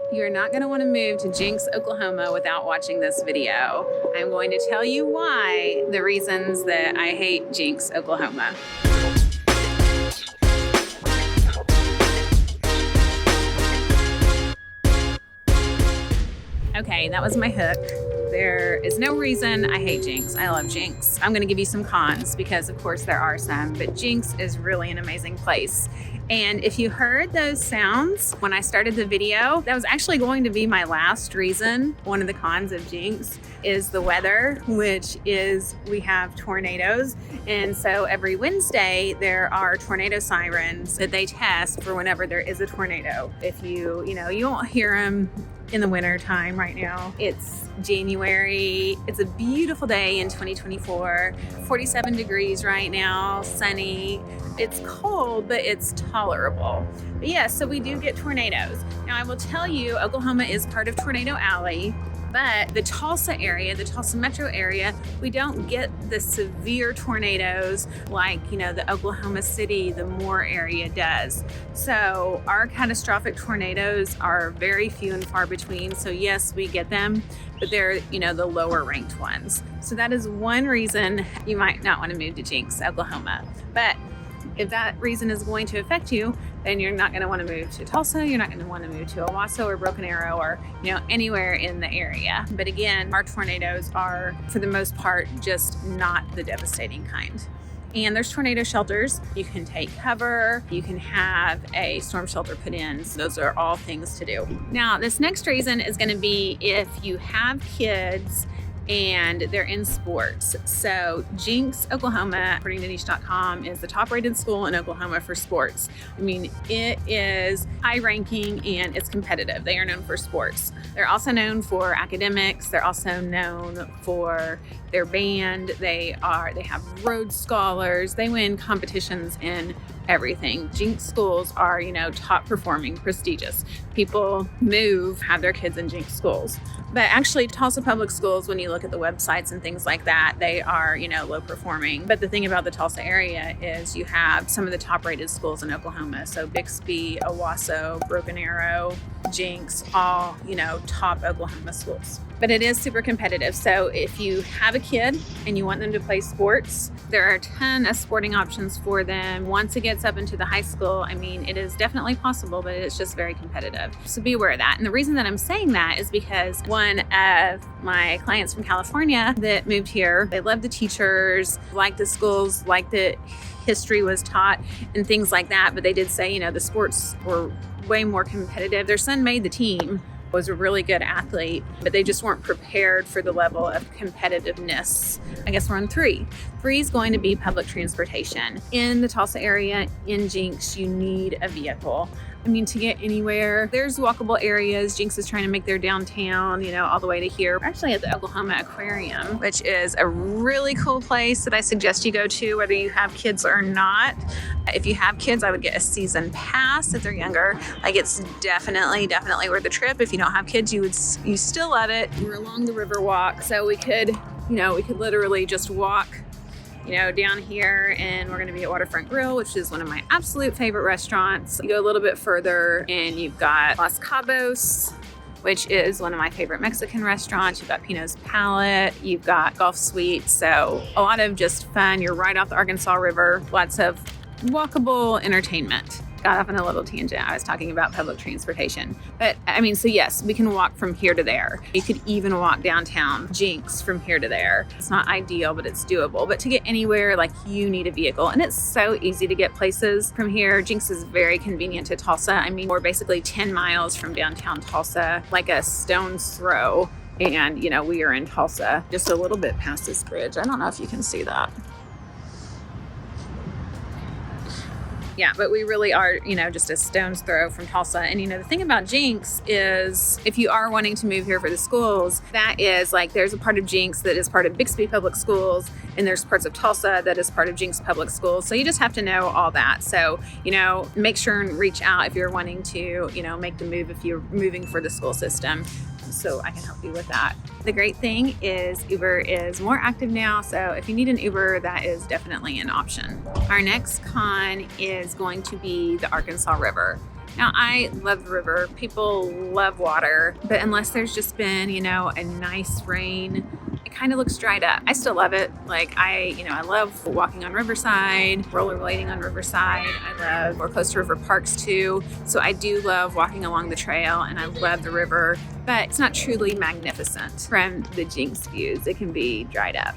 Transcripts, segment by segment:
You're not going to want to move to Jenks, Oklahoma without watching this video. I'm going to tell you why, the reasons that I hate Jenks, Oklahoma. Okay, that was my hook. There is no reason I hate Jenks. I love Jenks. I'm going to give you some cons because, of course, there are some, but Jenks is really an amazing place. And if you heard those sounds when I started the video, that was actually going to be my last reason. One of the cons of Jenks is the weather, which is we have tornadoes. And so every Wednesday, there are tornado sirens that they test for whenever there is a tornado. If you won't hear them in the winter time right now. It's January. It's a beautiful day in 2024. 47 degrees right now, sunny. It's cold, but it's tolerable. But yeah, so we do get tornadoes. Now I will tell you, Oklahoma is part of Tornado Alley, but the Tulsa area, the Tulsa metro area, we don't get the severe tornadoes like, the Oklahoma City, the Moore area does. So our catastrophic tornadoes are very few and far between. So yes, we get them, but they're, the lower ranked ones. So that is one reason you might not want to move to Jenks, Oklahoma. But if that reason is going to affect you, then you're not going to want to move to Tulsa. You're not going to want to move to Owasso or Broken Arrow or, anywhere in the area. But again, our tornadoes are, for the most part, just not the devastating kind. And there's tornado shelters. You can take cover. You can have a storm shelter put in. So those are all things to do. Now, this next reason is going to be if you have kids and they're in sports. So Jenks, Oklahoma, according to niche.com, is the top rated school in Oklahoma for sports. I mean, it is high ranking and it's competitive. They are known for sports. They're also known for academics. They're also known for their band. They have Rhodes Scholars. They win competitions in everything. Jenks schools are, top performing, prestigious. People have their kids in Jenks schools. But actually, Tulsa public schools, when you look at the websites and things like that, they are, low performing. But the thing about the Tulsa area is you have some of the top rated schools in Oklahoma. So Bixby, Owasso, Broken Arrow, Jenks, all, top Oklahoma schools. But it is super competitive. So if you have a kid and you want them to play sports, there are a ton of sporting options for them. Once it gets up into the high school, it is definitely possible, but it's just very competitive. So be aware of that. And the reason that I'm saying that is because one of my clients from California that moved here, they love the teachers, like the schools, like the history was taught and things like that. But they did say, the sports were way more competitive. Their son made the team, was a really good athlete, but they just weren't prepared for the level of competitiveness. I guess we're on 3. 3 is going to be public transportation. In the Tulsa area, in Jenks, you need a vehicle. To get anywhere, there's walkable areas. Jenks is trying to make their downtown, all the way to here. We're actually at the Oklahoma Aquarium, which is a really cool place that I suggest you go to, whether you have kids or not. If you have kids, I would get a season pass if they're younger. It's definitely worth the trip. If you don't have kids, you still love it. We're along the river walk, so we could literally just walk down here, and we're going to be at Waterfront Grill, which is one of my absolute favorite restaurants. You go a little bit further and you've got Los Cabos, which is one of my favorite Mexican restaurants. You've got Pino's Palette, you've got Golf Suite. So a lot of just fun. You're right off the Arkansas River. Lots of walkable entertainment. Got off on a little tangent. I was talking about public transportation. But so yes, we can walk from here to there. You could even walk downtown Jenks from here to there. It's not ideal, but it's doable. But to get anywhere, you need a vehicle. And it's so easy to get places from here. Jenks is very convenient to Tulsa. We're basically 10 miles from downtown Tulsa, like a stone's throw. And, we are in Tulsa, just a little bit past this bridge. I don't know if you can see that. Yeah, but we really are, just a stone's throw from Tulsa. And, the thing about Jenks is if you are wanting to move here for the schools, that is there's a part of Jenks that is part of Bixby Public Schools, and there's parts of Tulsa that is part of Jenks Public Schools. So you just have to know all that. So, make sure and reach out if you're wanting to, make the move if you're moving for the school system. So I can help you with that. The great thing is Uber is more active now, so if you need an Uber, that is definitely an option. Our next con is going to be the Arkansas River. Now, I love the river. People love water, but unless there's just been, a nice rain, it kind of looks dried up. I still love it. Like I love walking on Riverside, rollerblading on Riverside. We're close to river parks too. So I do love walking along the trail and I love the river, but it's not truly magnificent from the Jenks views. It can be dried up.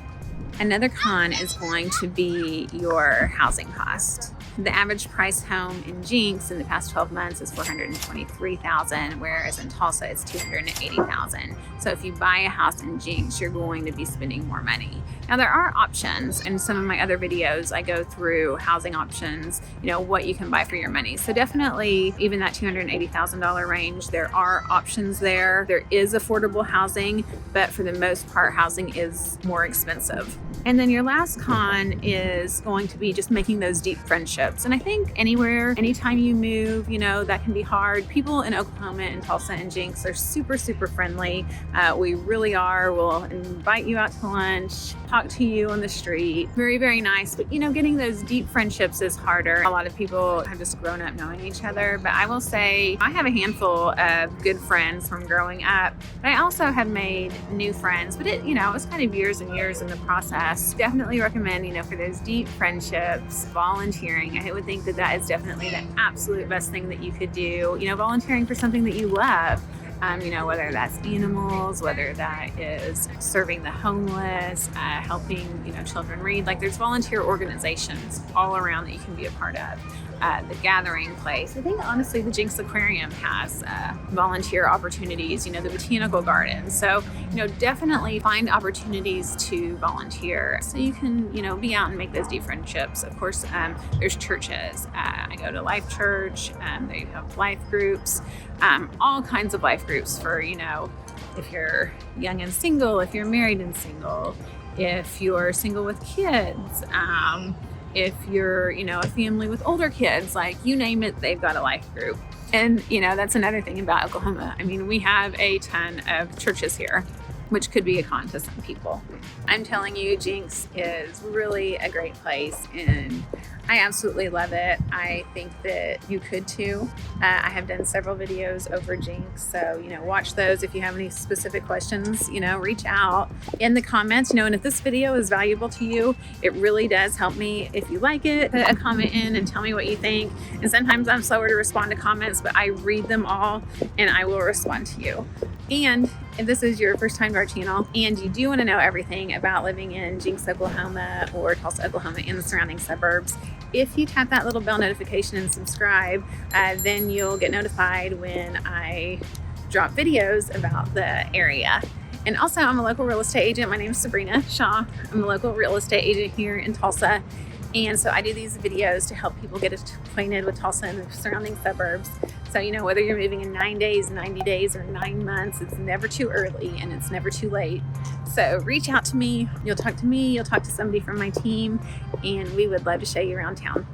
Another con is going to be your housing cost. The average price home in Jenks in the past 12 months is $423,000, whereas in Tulsa it's $280,000. So if you buy a house in Jenks, you're going to be spending more money. Now there are options. In some of my other videos, I go through housing options, what you can buy for your money. So definitely, even that $280,000 range, there are options there. There is affordable housing, but for the most part, housing is more expensive. And then your last con is going to be just making those deep friendships. And I think anytime you move, that can be hard. People in Oklahoma and Tulsa and Jenks are super, super friendly. We really are. We'll invite you out to lunch, talk to you on the street. Very, very nice. But, getting those deep friendships is harder. A lot of people have just grown up knowing each other. But I will say I have a handful of good friends from growing up. But I also have made new friends. But it was kind of years and years in the process. Definitely recommend, for those deep friendships, volunteering. I would think that is definitely the absolute best thing that you could do. Volunteering for something that you love. Whether that's animals, whether that is serving the homeless, helping, children read. Like there's volunteer organizations all around that you can be a part of. The gathering place. I think honestly the Jenks Aquarium has volunteer opportunities, the botanical garden. So, definitely find opportunities to volunteer so you can, be out and make those deep friendships. Of course, there's churches. I go to Life Church. They have life groups, all kinds of life groups for, if you're young and single, if you're married and single, if you're single with kids, if you're, a family with older kids, like you name it, they've got a life group. And, that's another thing about Oklahoma. I mean, we have a ton of churches here, which could be a con to some people. I'm telling you, Jenks is really a great place and I absolutely love it. I think that you could too. I have done several videos over Jenks, so watch those. If you have any specific questions, reach out in the comments. And if this video is valuable to you, it really does help me. If you like it, put a comment in and tell me what you think. And sometimes I'm slower to respond to comments, but I read them all and I will respond to you. And if this is your first time to our channel and you do want to know everything about living in Jenks, Oklahoma or Tulsa, Oklahoma and the surrounding suburbs, if you tap that little bell notification and subscribe, then you'll get notified when I drop videos about the area. And also, I'm a local real estate agent. My name is Sabrina Shaw. I'm a local real estate agent here in Tulsa. And so I do these videos to help people get acquainted with Tulsa and the surrounding suburbs. So, whether you're moving in 9 days, 90 days, or 9 months, it's never too early and it's never too late. So reach out to me. You'll talk to me. You'll talk to somebody from my team. And we would love to show you around town.